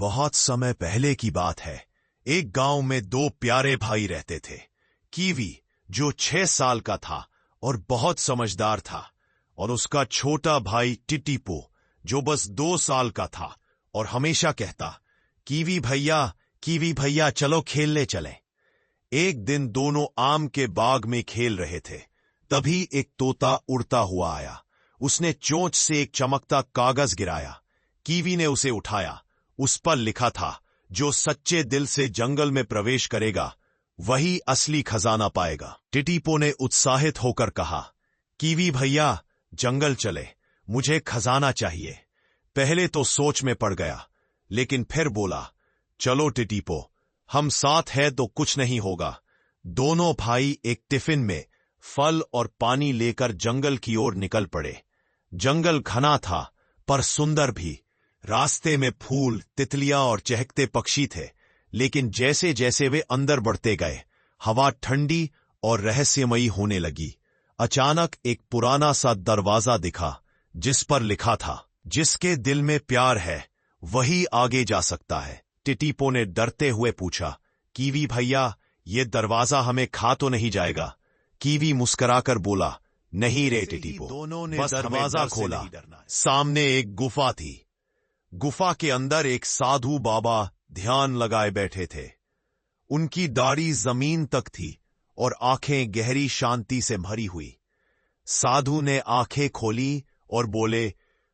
बहुत समय पहले की बात है। एक गांव में दो प्यारे भाई रहते थे। कीवी, जो 6 साल का था और बहुत समझदार था, और उसका छोटा भाई टिटीपो, जो बस 2 साल का था और हमेशा कहता, कीवी भैया चलो खेलने चलें। एक दिन दोनों आम के बाग में खेल रहे थे। तभी एक तोता उड़ता हुआ आया। उसने चोंच से एक चमकता कागज गिराया। कीवी ने उसे उठाया। उस पर लिखा था, जो सच्चे दिल से जंगल में प्रवेश करेगा वही असली खजाना पाएगा। टिटीपो ने उत्साहित होकर कहा, कीवी भैया जंगल चले, मुझे खजाना चाहिए। पहले तो सोच में पड़ गया, लेकिन फिर बोला, चलो टिटीपो, हम साथ हैं तो कुछ नहीं होगा। दोनों भाई एक टिफिन में फल और पानी लेकर जंगल की ओर निकल पड़े। जंगल घना था पर सुंदर भी। रास्ते में फूल, तितलियां और चहकते पक्षी थे। लेकिन जैसे जैसे वे अंदर बढ़ते गए, हवा ठंडी और रहस्यमयी होने लगी। अचानक एक पुराना सा दरवाजा दिखा, जिस पर लिखा था, जिसके दिल में प्यार है वही आगे जा सकता है। टिटीपो ने डरते हुए पूछा, कीवी भैया, ये दरवाजा हमें खा तो नहीं जाएगा? कीवी मुस्कुराकर बोला, नहीं रे टिटीपो, दोनों ने बस दरवाजा खोला। सामने एक गुफा थी। गुफा के अंदर एक साधु बाबा ध्यान लगाए बैठे थे। उनकी दाढ़ी जमीन तक थी और आंखें गहरी शांति से भरी हुई। साधु ने आंखें खोली और बोले,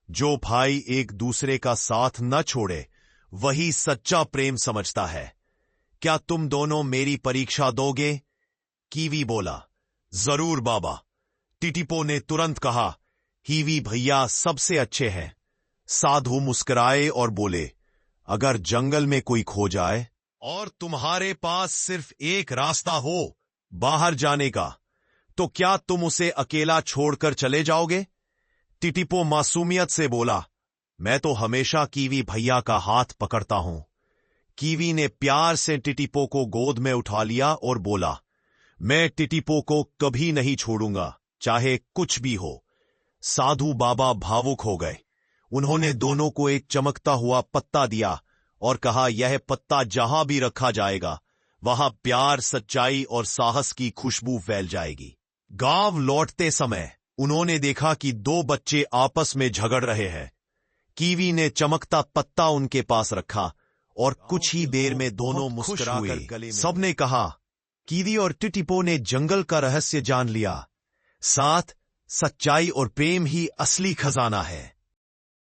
जो भाई एक दूसरे का साथ न छोड़े वही सच्चा प्रेम समझता है। क्या तुम दोनों मेरी परीक्षा दोगे? कीवी बोला, जरूर बाबा। टिटीपो ने तुरंत कहा, कीवी भैया सबसे अच्छे हैं। साधु मुस्कुराए और बोले, अगर जंगल में कोई खो जाए और तुम्हारे पास सिर्फ एक रास्ता हो बाहर जाने का, तो क्या तुम उसे अकेला छोड़कर चले जाओगे? टिटीपो मासूमियत से बोला, मैं तो हमेशा कीवी भैया का हाथ पकड़ता हूं। कीवी ने प्यार से टिटीपो को गोद में उठा लिया और बोला, मैं टिटीपो को कभी नहीं छोड़ूंगा, चाहे कुछ भी हो। साधु बाबा भावुक हो गए। उन्होंने दोनों को एक चमकता हुआ पत्ता दिया और कहा, यह पत्ता जहां भी रखा जाएगा वहां प्यार, सच्चाई और साहस की खुशबू फैल जाएगी। गांव लौटते समय उन्होंने देखा कि 2 बच्चे आपस में झगड़ रहे हैं। कीवी ने चमकता पत्ता उनके पास रखा और कुछ ही देर में दोनों मुस्कुराकर गले में। सबने कहा, कीवी और टिटीपो ने जंगल का रहस्य जान लिया। साथ, सच्चाई और प्रेम ही असली खजाना है।